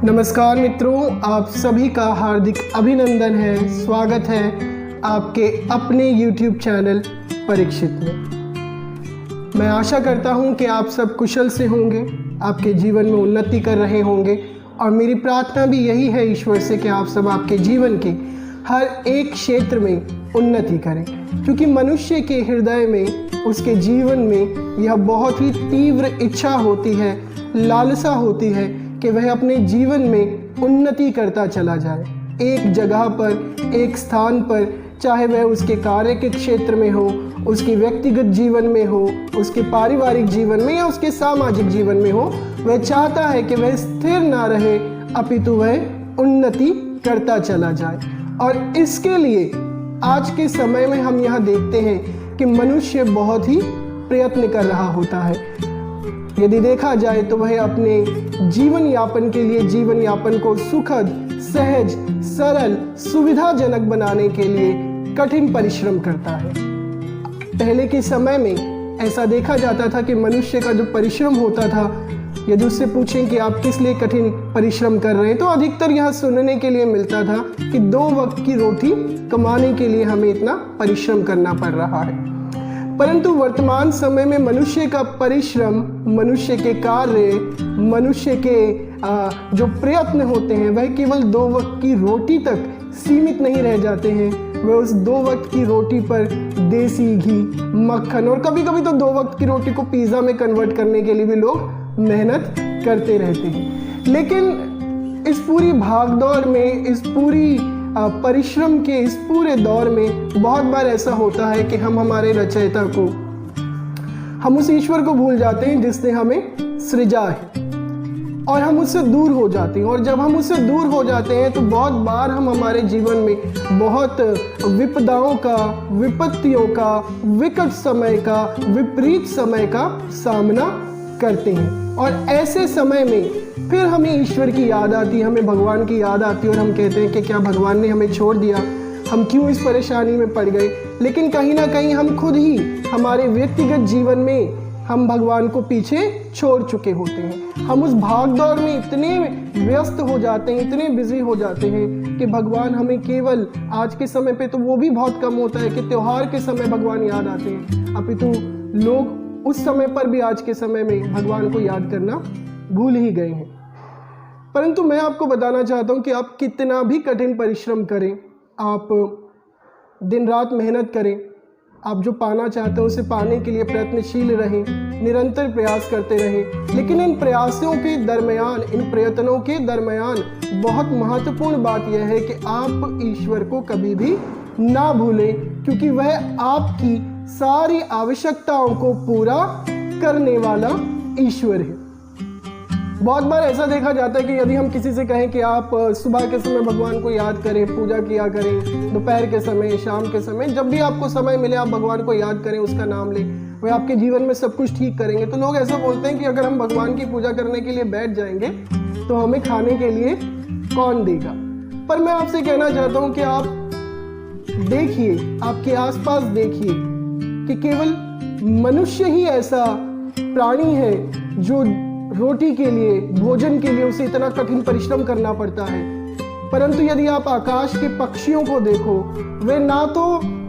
नमस्कार मित्रों, आप सभी का हार्दिक अभिनंदन है। स्वागत है आपके अपने YouTube चैनल परीक्षित में। मैं आशा करता हूं कि आप सब कुशल से होंगे, आपके जीवन में उन्नति कर रहे होंगे और मेरी प्रार्थना भी यही है ईश्वर से कि आप सब आपके जीवन के हर एक क्षेत्र में उन्नति करें, क्योंकि मनुष्य के हृदय में, उसके जीवन में यह बहुत ही तीव्र इच्छा होती है, लालसा होती है कि वह अपने जीवन में उन्नति करता चला जाए। एक जगह पर, एक स्थान पर, चाहे वह उसके कार्य के क्षेत्र में हो, उसके व्यक्तिगत जीवन में हो, उसके पारिवारिक जीवन में या उसके सामाजिक जीवन में हो, वह चाहता है कि वह स्थिर ना रहे, अपितु वह उन्नति करता चला जाए। और इसके लिए आज के समय में हम यह देखते हैं कि मनुष्य बहुत ही प्रयत्न कर रहा होता है। यदि देखा जाए तो वह अपने जीवन यापन के लिए, जीवन यापन को सुखद, सहज, सरल, सुविधाजनक बनाने के लिए कठिन परिश्रम करता है। पहले के समय में ऐसा देखा जाता था कि मनुष्य का जो परिश्रम होता था, यदि उससे पूछें कि आप किस लिए कठिन परिश्रम कर रहे हैं, तो अधिकतर यह सुनने के लिए मिलता था कि 2 वक्त की रोटी कमाने के लिए हमें इतना परिश्रम करना पड़ रहा है। परंतु वर्तमान समय में मनुष्य का परिश्रम, मनुष्य के कार्य, मनुष्य के जो प्रयत्न होते हैं, वह केवल 2 वक्त की रोटी तक सीमित नहीं रह जाते हैं। वह उस 2 वक्त की रोटी पर देसी घी, मक्खन और कभी कभी तो 2 वक्त की रोटी को पिज़्ज़ा में कन्वर्ट करने के लिए भी लोग मेहनत करते रहते हैं। लेकिन इस पूरी भागदौड़ में, इस पूरी परिश्रम के इस पूरे दौर में बहुत बार ऐसा होता है कि हम हमारे रचयिता को, हम उस ईश्वर को भूल जाते हैं जिसने हमें सृजा है, और हम उससे दूर हो जाते हैं। और जब हम उससे दूर हो जाते हैं तो बहुत बार हम हमारे जीवन में बहुत विपदाओं का, विपत्तियों का, विकट समय का, विपरीत समय का सामना करते हैं। और ऐसे समय में फिर हमें ईश्वर की याद आती है, हमें भगवान की याद आती है और हम कहते हैं कि क्या भगवान ने हमें छोड़ दिया, हम क्यों इस परेशानी में पड़ गए। लेकिन कहीं ना कहीं हम खुद ही हमारे व्यक्तिगत जीवन में हम भगवान को पीछे छोड़ चुके होते हैं। हम उस भागदौड़ में इतने व्यस्त हो जाते हैं, इतने बिजी हो जाते हैं कि भगवान हमें केवल आज के समय पे तो वो भी बहुत कम होता है कि त्योहार के समय भगवान याद आते हैं, अपितु लोग उस समय पर भी आज के समय में भगवान को याद करना भूल ही गए हैं। परंतु मैं आपको बताना चाहता हूं कि आप कितना भी कठिन परिश्रम करें, आप दिन रात मेहनत करें, आप जो पाना चाहते हैं उसे पाने के लिए प्रयत्नशील रहें, निरंतर प्रयास करते रहें। लेकिन इन प्रयासों के दरमियान, इन प्रयत्नों के दरमियान बहुत महत्वपूर्ण बात यह है कि आप ईश्वर को कभी भी ना भूलें, क्योंकि वह आपकी सारी आवश्यकताओं को पूरा करने वाला ईश्वर है। बहुत बार ऐसा देखा जाता है कि यदि हम किसी से कहें कि आप सुबह के समय भगवान को याद करें, पूजा किया करें, दोपहर के समय, शाम के समय, जब भी आपको समय मिले आप भगवान को याद करें, उसका नाम लें, वह आपके जीवन में सब कुछ ठीक करेंगे। तो लोग ऐसा बोलते हैं कि अगर हम भगवान की पूजा करने के लिए बैठ जाएंगे तो हमें खाने के लिए कौन देगा। पर मैं आपसे कहना चाहता हूँ कि आप देखिए, आपके आसपास देखिए कि केवल मनुष्य ही ऐसा प्राणी है जो रोटी के लिए, भोजन के लिए उसे इतना कठिन परिश्रम करना पड़ता है। परंतु यदि आप आकाश के पक्षियों को देखो, वे ना तो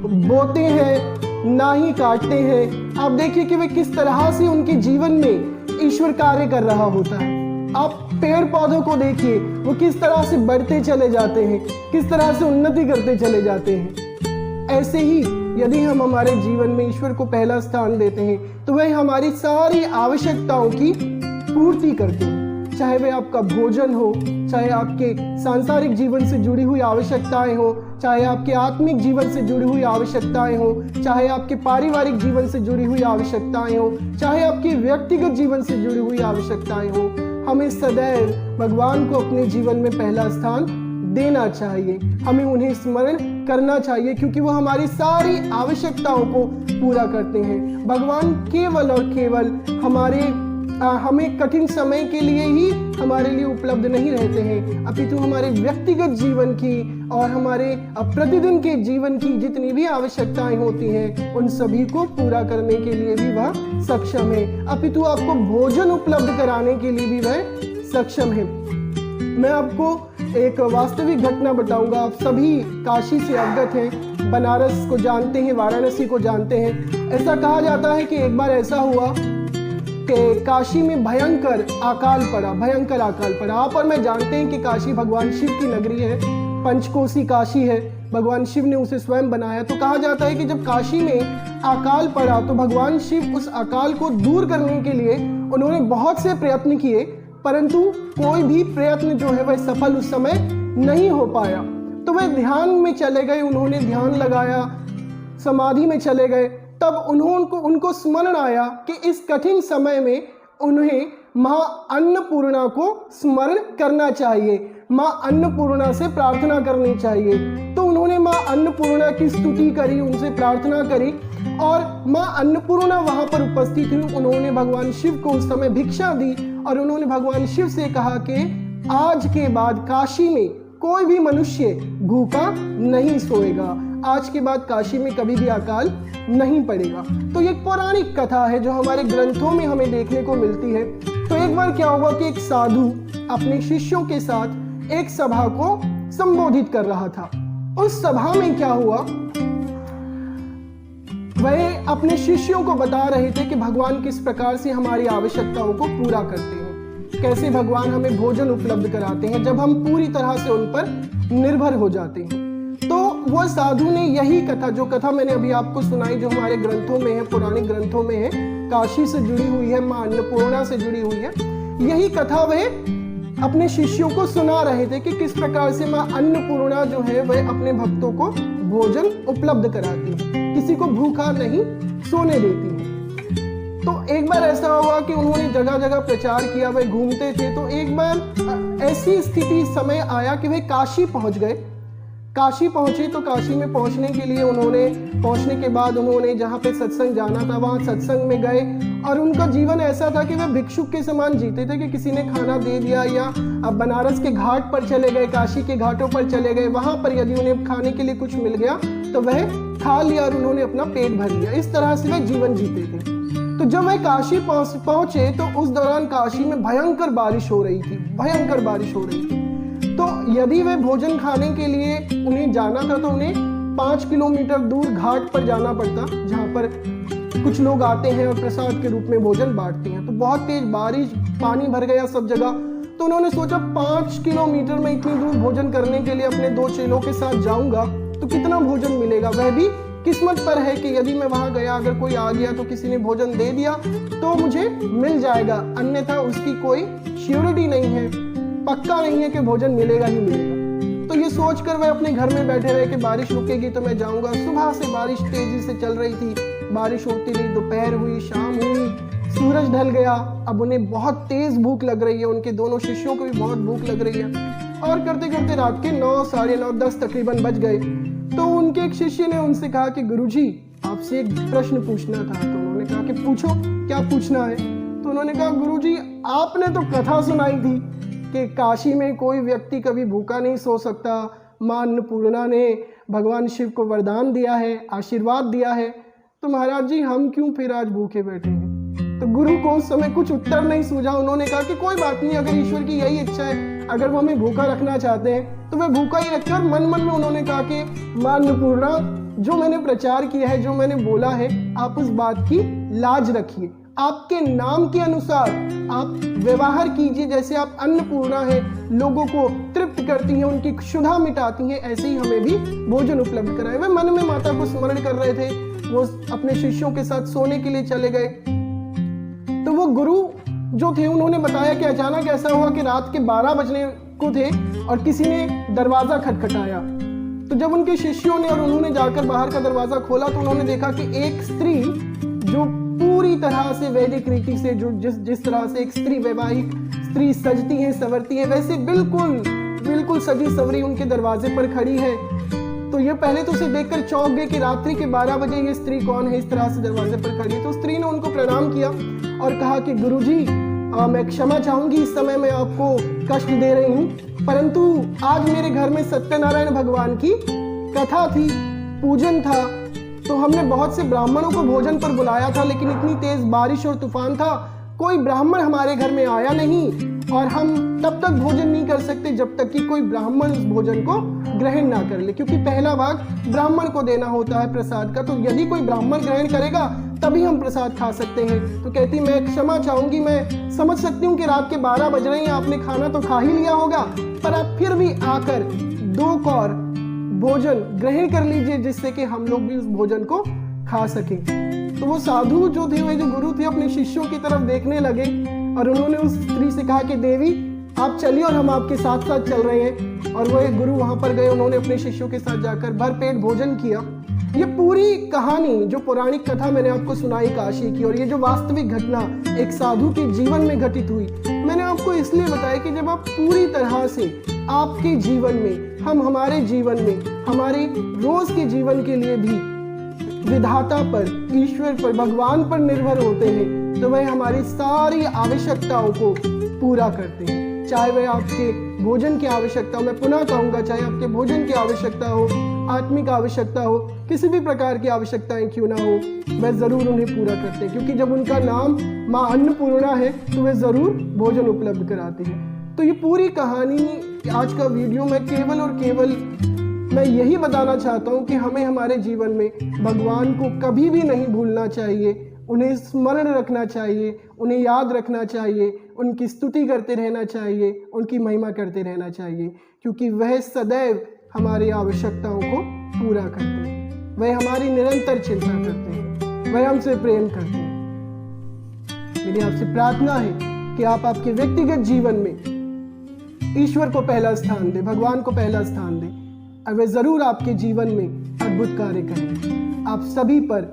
बोते हैं ना ही काटते हैं। आप देखिए कि वे किस तरह से उनके जीवन में ईश्वर कार्य कर रहा होता है। आप पेड़ पौधों को देखिए, वो किस तरह से बढ़ते चले जाते हैं, किस तरह से उन्नति करते चले जाते हैं। ऐसे ही यदि हम हमारे जीवन में ईश्वर को पहला स्थान देते हैं तो वह हमारी सारी आवश्यकताओं की पूर्ति करते हैं। चाहे वह आपका भोजन हो, चाहे आपके सांसारिक जीवन से जुड़ी हुई आवश्यकताएं हो, चाहे आपके आत्मिक जीवन से जुड़ी हुई आवश्यकताएं हो, चाहे आपके पारिवारिक जीवन से जुड़ी हुई आवश्यकताएं हो, चाहे आपके व्यक्तिगत जीवन से जुड़ी हुई आवश्यकताएं हो, हमें सदैव भगवान को अपने जीवन में पहला स्थान देना चाहिए। हमें उन्हें स्मरण करना चाहिए, क्योंकि वो हमारी सारी आवश्यकताओं को पूरा करते हैं। भगवान केवल और केवल हमें कठिन समय के लिए ही हमारे लिए उपलब्ध नहीं रहते हैं, अपितु हमारे व्यक्तिगत जीवन की और हमारे प्रतिदिन के जीवन की जितनी भी आवश्यकताएं होती हैं उन सभी को पूरा करने के लिए भी वह सक्षम है। अपितु आपको भोजन उपलब्ध कराने के लिए भी वह सक्षम है। मैं आपको एक वास्तविक घटना बताऊंगा। आप सभी काशी से अवगत हैं, बनारस को जानते हैं, वाराणसी को जानते हैं। ऐसा कहा जाता है कि एक बार ऐसा हुआ कि काशी में भयंकर अकाल पड़ा। आप और मैं जानते हैं कि काशी भगवान शिव की नगरी है, पंचकोसी काशी है, भगवान शिव ने उसे स्वयं बनाया। तो कहा जाता है कि जब काशी में अकाल पड़ा तो भगवान शिव उस अकाल को दूर करने के लिए उन्होंने बहुत से प्रयत्न किए, परंतु कोई भी प्रयत्न जो है वह सफल उस समय नहीं हो पाया। तो वह ध्यान में चले गए, उन्होंने ध्यान लगाया, समाधि में चले गए। तब उनको स्मरण आया कि इस कठिन समय में उन्हें माँ अन्नपूर्णा को स्मरण करना चाहिए, माँ अन्नपूर्णा से प्रार्थना करनी चाहिए। तो उन्होंने माँ अन्नपूर्णा की स्तुति करी, उनसे प्रार्थना करी और माँ अन्नपूर्णा वहां पर उपस्थित हुई। उन्होंने भगवान शिव को उस समय भिक्षा दी और उन्होंने भगवान शिव से कहा कि आज के बाद काशी में कोई भी मनुष्य भूखा नहीं सोएगा, आज के बाद काशी में कभी भी अकाल नहीं पड़ेगा। तो ये एक पौराणिक कथा है जो हमारे ग्रंथों में हमें देखने को मिलती है। तो एक बार क्या हुआ कि एक साधु अपने शिष्यों के साथ एक सभा को संबोधित कर रहा था। उस सभा में क्या हुआ, वह अपने शिष्यों को बता रहे थे कि भगवान किस प्रकार से हमारी आवश्यकताओं को पूरा करते हैं, कैसे भगवान हमें भोजन उपलब्ध कराते हैं जब हम पूरी तरह से उन पर निर्भर हो जाते हैं। तो वह साधु ने यही कथा, जो कथा मैंने अभी आपको सुनाई, जो हमारे ग्रंथों में है, पुराने ग्रंथों में है, काशी से जुड़ी हुई है, मां अन्नपूर्णा से जुड़ी हुई है, यही कथा वह अपने शिष्यों को सुना रहे थे कि किस प्रकार से मां अन्नपूर्णा जो है वह अपने भक्तों को भोजन उपलब्ध कराती है, किसी को भूखा नहीं सोने देती है। तो एक बार ऐसा हुआ कि उन्होंने जगह जगह प्रचार किया, वह घूमते थे। तो एक बार ऐसी स्थिति समय आया कि वे काशी पहुंच गए। काशी पहुंचे तो काशी में पहुंचने के बाद उन्होंने जहाँ पे सत्संग जाना था वहाँ सत्संग में गए और उनका जीवन ऐसा था कि वे भिक्षुक के समान जीते थे कि किसी ने खाना दे दिया या अब बनारस के घाट पर चले गए, काशी के घाटों पर चले गए, वहाँ पर यदि उन्हें खाने के लिए कुछ मिल गया तो वह खा लिया और उन्होंने अपना पेट भर लिया। इस तरह से वह जीवन जीते थे। तो जब वह काशी पहुंचे तो उस दौरान काशी में भयंकर बारिश हो रही थी। तो यदि वे भोजन खाने के लिए उन्हें जाना था तो उन्हें 5 किलोमीटर दूर घाट पर जाना पड़ता, जहाँ पर कुछ लोग आते हैं और प्रसाद के रूप में भोजन बांटते हैं। तो बहुत तेज बारिश, पानी भर गया सब जगह। तो उन्होंने सोचा 5 किलोमीटर में इतनी दूर भोजन करने के लिए अपने 2 चेलों के साथ जाऊंगा तो कितना भोजन मिलेगा। वह भी किस्मत पर है कि यदि मैं वहां गया, अगर कोई आ गया तो किसी ने भोजन दे दिया तो मुझे मिल जाएगा, अन्यथा उसकी कोई श्योरिटी नहीं है, पक्का नहीं है कि भोजन मिलेगा ही मिलेगा। तो ये सोचकर वह अपने घर में बैठे रहे कि बारिश रुकेगी तो मैं जाऊंगा। सुबह से बारिश तेजी से चल रही थी, बारिश होती रही, दोपहर हुई, शाम हुई, सूरज ढल गया। अब उन्हें बहुत तेज भूख लग रही है, उनके दोनों शिष्यों को भी बहुत भूख लग रही है और करते करते रात के 9, साढ़े 9, 10 तकरीबन बज गए। तो उनके एक शिष्य ने उनसे कहा कि गुरुजी आपसे एक प्रश्न पूछना था। तो उन्होंने कहा कि पूछो, क्या पूछना है। तो उन्होंने कहा गुरुजी आपने तो कथा सुनाई थी कि काशी में कोई व्यक्ति कभी भूखा नहीं सो सकता, माँ अन्नपूर्णा ने भगवान शिव को वरदान दिया है, आशीर्वाद दिया है, तो महाराज जी हम क्यों फिर आज भूखे बैठे हैं। तो गुरु को उस समय कुछ उत्तर नहीं सूझा। उन्होंने कहा कि कोई बात नहीं, अगर ईश्वर की यही इच्छा है, अगर वो हमें भूखा रखना चाहते हैं तो वे भूखा ही रखे। और मन मन में उन्होंने कहा कि माँ अन्नपूर्णा, जो मैंने प्रचार किया है, जो मैंने बोला है, आप उस बात की लाज रखिए, आपके नाम के अनुसार आप व्यवहार कीजिए। जैसे आप अन्नपूर्णा है, लोगों को तृप्त करती हैं, उनकी क्षुधा मिटाती हैं, ऐसे ही हमें भी भोजन उपलब्ध कराए। वे मन में माता को स्मरण कर रहे थे। वो अपने शिष्यों के साथ सोने के लिए चले गए। तो वो गुरु जो थे उन्होंने बताया कि अचानक ऐसा हुआ कि रात के 12 बजने को थे और किसी ने दरवाजा खटखटाया। तो जब उनके शिष्यों ने और उन्होंने जाकर बाहर का दरवाजा खोला तो उन्होंने देखा कि एक स्त्री जो पूरी तरह से वैदिक रीति से, जो जिस तरह से एक स्त्री, वैवाहिक स्त्री सजती है, संवरती है, वैसे बिल्कुल सजी सवरी उनके दरवाजे पर खड़ी है। तो ये पहले तो उसे देखकर चौंक गए कि रात्रि के 12 बजे ये स्त्री कौन है, इस तरह से दरवाजे पर खड़ी है। तो स्त्री ने उनको प्रणाम किया और कहा कि गुरुजी मैं क्षमा चाहूंगी, इस समय मैं आपको कष्ट दे रही हूँ, परंतु आज मेरे घर में सत्यनारायण भगवान की कथा थी, पूजन था, तो हमने बहुत से ब्राह्मणों को भोजन पर बुलाया था, लेकिन इतनी तेज बारिश और तूफान था, कोई ब्राह्मण हमारे घर में आया नहीं और हम तब तक भोजन नहीं कर सकते जब तक कि कोई ब्राह्मण उस भोजन को ग्रहण ना कर ले, क्योंकि पहला भाग ब्राह्मण को देना होता है प्रसाद का। तो यदि कोई ब्राह्मण ग्रहण करेगा तभी हम प्रसाद खा सकते हैं। तो कहती मैं क्षमा चाहूंगी, मैं समझ सकती हूँ कि रात के 12 बज रहे हैं, आपने खाना तो खा ही लिया होगा, पर आप फिर भी आकर 2 कौर भोजन ग्रहण कर लीजिए जिससे कि हम लोग भी उस भोजन को खा सकें। तो वो साधु जो थे, वे जो गुरु थे, अपने शिष्यों की तरफ देखने लगे और उन्होंने उस स्त्री से कहा कि देवी आप चलिए और हम आपके साथ साथ चल रहे हैं। और वो एक गुरु वहां पर गए, उन्होंने अपने शिष्यों के साथ जाकर भरपेट भोजन किया। ये पूरी कहानी जो पौराणिक कथा मैंने आपको सुनाई काशी की, और ये जो वास्तविक घटना एक साधु के जीवन में घटित हुई, मैंने आपको इसलिए बताया कि जब आप पूरी तरह से आपके जीवन में, हम हमारे जीवन में, हमारे रोज के जीवन के लिए भी विधाता पर, ईश्वर पर, भगवान पर निर्भर होते हैं, तो वह हमारी सारी आवश्यकताओं को पूरा करते हैं। चाहे वह आपके भोजन की आवश्यकता हो, मैं पुनः कहूंगा, चाहे आपके भोजन की आवश्यकता हो, आत्मिक आवश्यकता हो, किसी भी प्रकार की आवश्यकताएं क्यों ना हो, वह जरूर उन्हें पूरा करते हैं, क्योंकि जब उनका नाम माँ अन्नपूर्णा है तो वे जरूर भोजन उपलब्ध कराते हैं। तो ये पूरी कहानी, आज का वीडियो मैं केवल और केवल मैं यही बताना चाहता हूँ कि हमें हमारे जीवन में भगवान को कभी भी नहीं भूलना चाहिए, उन्हें स्मरण रखना चाहिए, उन्हें याद रखना चाहिए, उनकी स्तुति करते रहना चाहिए, उनकी महिमा करते रहना चाहिए, क्योंकि वह सदैव हमारी आवश्यकताओं को पूरा करते हैं, वह हमारी निरंतर चिंता करते हैं, वह हमसे प्रेम करते हैं। मेरी आपसे प्रार्थना है कि आप आपके व्यक्तिगत जीवन में ईश्वर को पहला स्थान दें, भगवान को पहला स्थान दें, और वे जरूर आपके जीवन में अद्भुत कार्य करें। आप सभी पर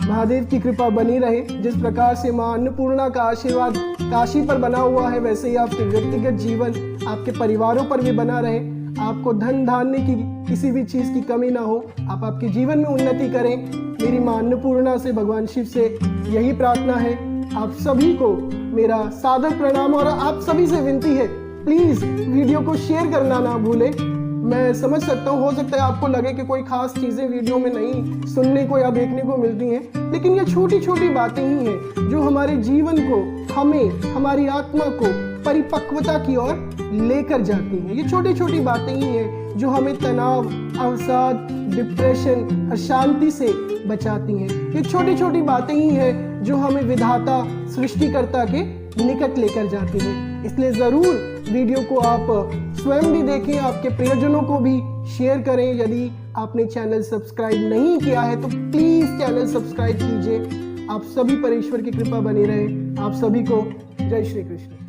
महादेव की कृपा बनी रहे। जिस प्रकार से माँ अन्नपूर्णा का आशीर्वाद काशी पर बना हुआ है, वैसे ही आपके व्यक्तिगत जीवन, आपके परिवारों पर भी बना रहे। आपको धन धान्य की किसी भी चीज की कमी ना हो, आप आपके जीवन में उन्नति करें। मेरी माँ अन्नपूर्णा से, भगवान शिव से यही प्रार्थना है। आप सभी को मेरा सादर प्रणाम, और आप सभी से विनती है, प्लीज वीडियो को शेयर करना ना भूलें। मैं समझ सकता हूँ, हो सकता है आपको लगे कि कोई खास चीजें वीडियो में नहीं सुनने को या देखने को मिलती हैं, लेकिन ये छोटी छोटी बातें ही हैं जो हमारे जीवन को, हमें, हमारी आत्मा को परिपक्वता की ओर लेकर जाती हैं। ये छोटी छोटी बातें ही हैं जो हमें तनाव, अवसाद, डिप्रेशन, अशांति से बचाती हैं। ये छोटी छोटी बातें ही हैं जो हमें विधाता, सृष्टिकर्ता के निकट लेकर जाती हैं। इसलिए जरूर वीडियो को आप स्वयं भी देखें, आपके प्रियजनों को भी शेयर करें। यदि आपने चैनल सब्सक्राइब नहीं किया है तो प्लीज चैनल सब्सक्राइब कीजिए। आप सभी पर ईश्वर की कृपा बनी रहे। आप सभी को जय श्री कृष्ण।